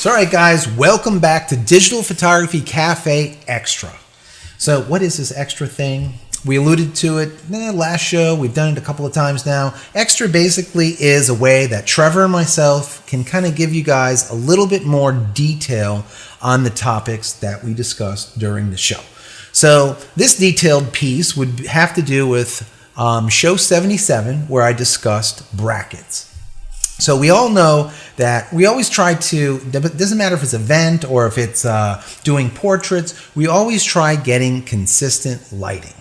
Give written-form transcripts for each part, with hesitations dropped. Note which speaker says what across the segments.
Speaker 1: So all right guys, welcome back to Digital Photography Cafe Extra. So what is this extra thing? We alluded to it last show. We've done it a couple of times now. Extra basically is a way that Trevor and myself can kind of give you guys a little bit more detail on the topics that we discussed during the show. So this detailed piece would have to do with show 77, where I discussed brackets. So we all know that we always try to, it doesn't matter if it's event or if it's doing portraits, we always try getting consistent lighting.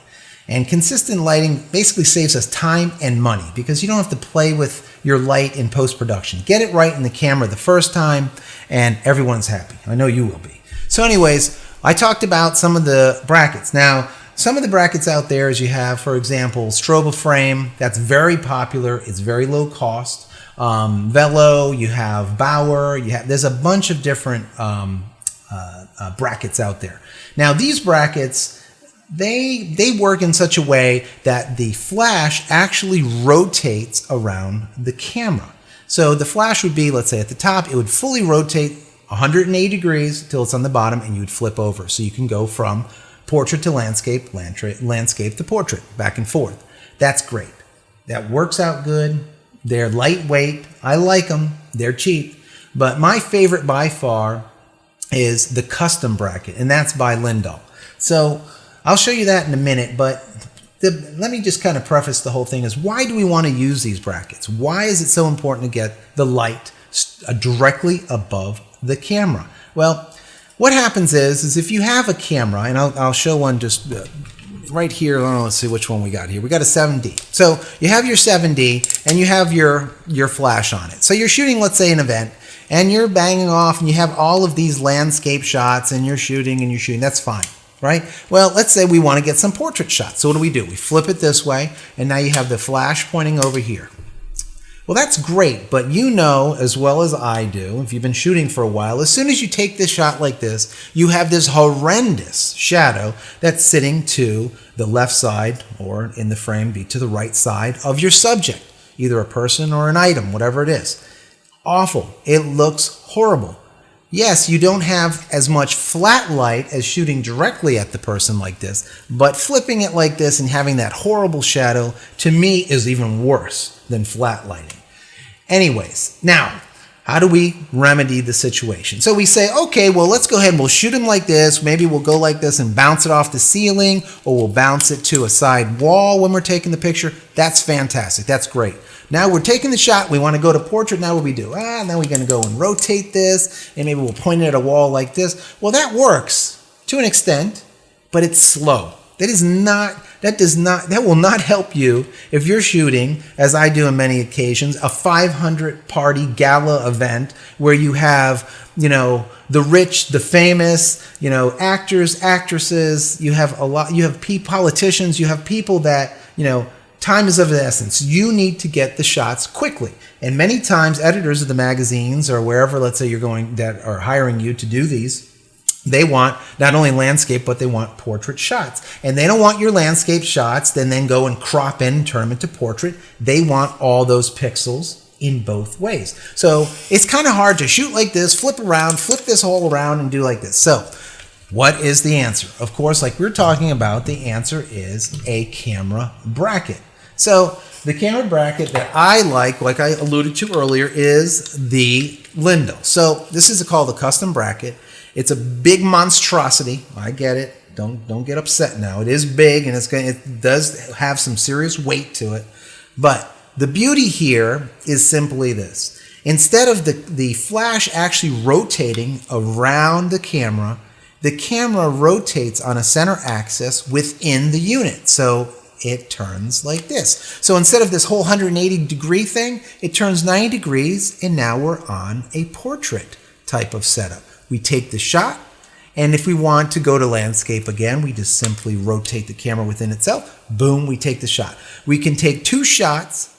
Speaker 1: And consistent lighting basically saves us time and money because you don't have to play with your light in post-production. Get it right in the camera the first time and everyone's happy. I know you will be. So anyways, I talked about some of the brackets. Now, some of the brackets out there is you have, for example, strobo frame. That's very popular. It's very low cost. Velo, you have Bauer, there's a bunch of different brackets out there. Now these brackets, they work in such a way that the flash actually rotates around the camera. So the flash would be, let's say at the top, it would fully rotate 180 degrees till it's on the bottom and you would flip over. So you can go from portrait to landscape, landscape to portrait, back and forth. That's great. That works out good. They're lightweight. I like them. They're cheap. But my favorite by far is the custom bracket, and that's by Lindahl. So I'll show you that in a minute, but let me just kind of preface the whole thing is why do we want to use these brackets? Why is it so important to get the light directly above the camera? Well, what happens is if you have a camera, and I'll show one just right here. Let's see which one we got here. We got a 7D. So you have your 7D and you have your flash on it. So you're shooting, let's say, an event, and you're banging off and you have all of these landscape shots and you're shooting. That's fine, right? Well, let's say we want to get some portrait shots. So what do? We flip it this way and now you have the flash pointing over here. Well, that's great, but you know as well as I do, if you've been shooting for a while, as soon as you take this shot like this, you have this horrendous shadow that's sitting to the left side, or in the frame, be to the right side of your subject, either a person or an item, whatever it is. Awful. It looks horrible. Yes, you don't have as much flat light as shooting directly at the person like this, but flipping it like this and having that horrible shadow, to me, is even worse than flat lighting. Anyways, now, how do we remedy the situation? So we say, okay, well, let's go ahead and we'll shoot him like this. Maybe we'll go like this and bounce it off the ceiling, or we'll bounce it to a side wall when we're taking the picture. That's fantastic. That's great. Now we're taking the shot. We want to go to portrait. Now what do we do? Now we're going to go and rotate this, and maybe we'll point it at a wall like this. Well, that works to an extent, but it's slow. That will not help you if you're shooting, as I do on many occasions, a 500 party gala event where you have, the rich, the famous, actors, actresses, you have politicians, you have people that, time is of the essence. You need to get the shots quickly. And many times editors of the magazines or wherever, let's say you're going, that are hiring you to do these, they want not only landscape, but they want portrait shots. And they don't want your landscape shots, then go and crop in and turn them into portrait. They want all those pixels in both ways. So it's kind of hard to shoot like this, flip around, flip this all around and do like this. So what is the answer? Of course, like we're talking about, the answer is a camera bracket. So the camera bracket that I like I alluded to earlier, is the Lindahl. So this is called the custom bracket. It's a big monstrosity. I get it. Don't get upset now. It is big and it does have some serious weight to it. But the beauty here is simply this. Instead of the flash actually rotating around the camera rotates on a center axis within the unit. So it turns like this. So instead of this whole 180 degree thing, it turns 90 degrees and now we're on a portrait type of setup. We take the shot, and if we want to go to landscape again, we just simply rotate the camera within itself. Boom, we take the shot. We can take two shots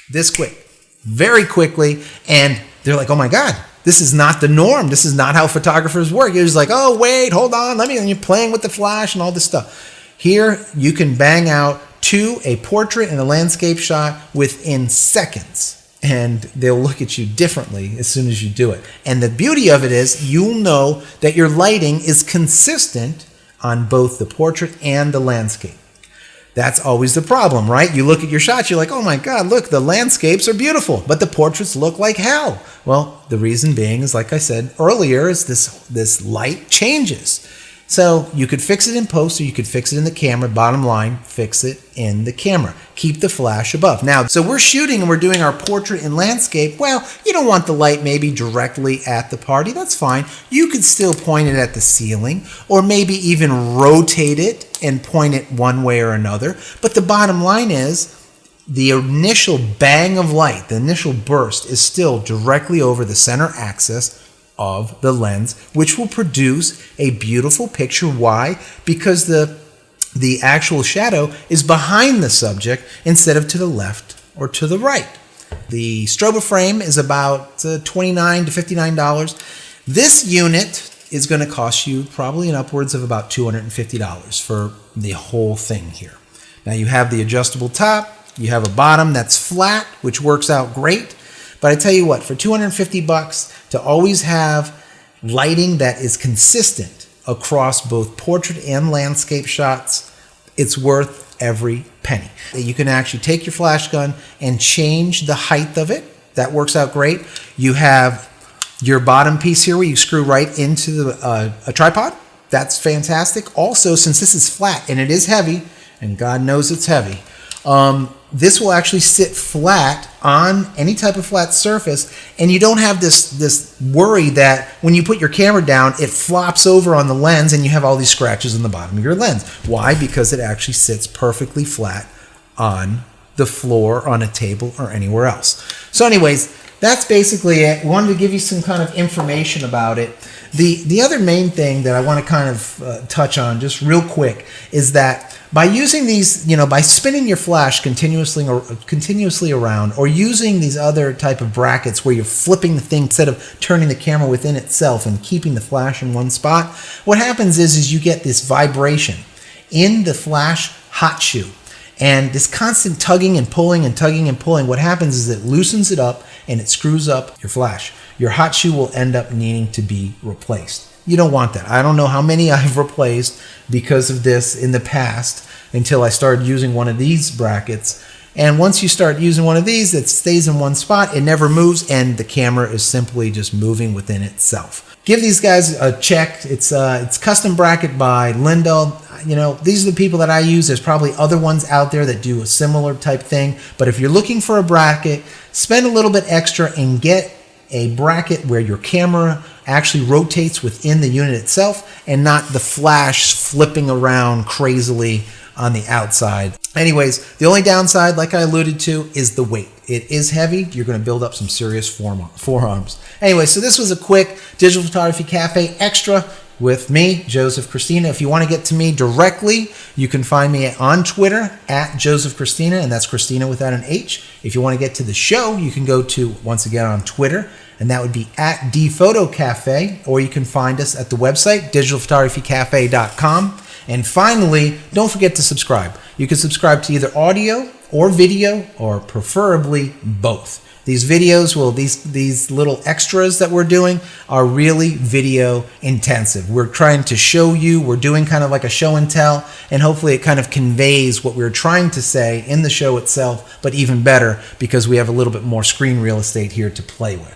Speaker 1: this quick, very quickly, and they're like, oh my God, this is not the norm. This is not how photographers work. You're just like, oh, wait, hold on, and you're playing with the flash and all this stuff. Here, you can bang out a portrait and a landscape shot within seconds. and they'll look at you differently as soon as you do it. And the beauty of it is you'll know that your lighting is consistent on both the portrait and the landscape. That's always the problem, right? You look at your shots, you're like, oh my God, look, the landscapes are beautiful, but the portraits look like hell. Well, the reason being is, like I said earlier, is this light changes. So you could fix it in post, or you could fix it in the camera. Bottom line, fix it in the camera. Keep the flash above. Now, so we're shooting and we're doing our portrait and landscape. Well, you don't want the light maybe directly at the party. That's fine. You could still point it at the ceiling, or maybe even rotate it and point it one way or another. But the bottom line is, the initial bang of light, the initial burst, is still directly over the center axis of the lens, which will produce a beautiful picture. Why? Because the actual shadow is behind the subject instead of to the left or to the right. The strobo frame is about $29 to $59. This unit is going to cost you probably upwards of about $250 for the whole thing here. Now you have the adjustable top, you have a bottom that's flat, which works out great. But I tell you what, for $250 to always have lighting that is consistent across both portrait and landscape shots, it's worth every penny. You can actually take your flash gun and change the height of it. That works out great. You have your bottom piece here where you screw right into a tripod. That's fantastic. Also, since this is flat and it is heavy, and God knows it's heavy, this will actually sit flat on any type of flat surface, and you don't have this worry that when you put your camera down, it flops over on the lens and you have all these scratches in the bottom of your lens. Why? Because it actually sits perfectly flat on the floor, on a table, or anywhere else. So anyways, that's basically it. Wanted to give you some kind of information about it. The other main thing that I want to kind of touch on just real quick is that by using these, by spinning your flash continuously around, or using these other type of brackets where you're flipping the thing instead of turning the camera within itself and keeping the flash in one spot, what happens is you get this vibration in the flash hot shoe. And this constant tugging and pulling and tugging and pulling, what happens is it loosens it up and it screws up your flash. Your hot shoe will end up needing to be replaced. You don't want that. I don't know how many I've replaced because of this in the past until I started using one of these brackets. And once you start using one of these, it stays in one spot, it never moves, and the camera is simply just moving within itself. Give these guys a check. It's custom bracket by Lindell. These are the people that I use. There's probably other ones out there that do a similar type thing. But if you're looking for a bracket, spend a little bit extra and get a bracket where your camera actually rotates within the unit itself and not the flash flipping around crazily on the outside. Anyways, the only downside, like I alluded to, is the weight. It is heavy. You're going to build up some serious forearms. Anyway, so this was a quick Digital Photography Cafe extra with me, Joseph Cristina. If you want to get to me directly, you can find me on Twitter at Joseph Cristina, and that's Cristina without an H. If you want to get to the show, you can go to, once again, on Twitter, and that would be at DPhotoCafe, or you can find us at the website, digitalphotographycafe.com. And finally, don't forget to subscribe. You can subscribe to either audio or video, or preferably both. These videos these little extras that we're doing are really video intensive. We're trying to show you, we're doing kind of like a show and tell, and hopefully it kind of conveys what we're trying to say in the show itself, but even better because we have a little bit more screen real estate here to play with.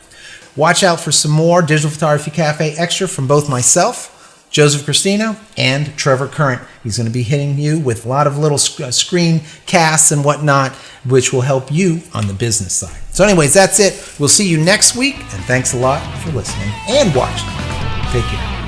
Speaker 1: Watch out for some more Digital Photography Cafe extra from both myself, Joseph Cristina, and Trevor Current. He's going to be hitting you with a lot of little screen casts and whatnot, which will help you on the business side. So anyways, that's it. We'll see you next week, and thanks a lot for listening and watching. Take care.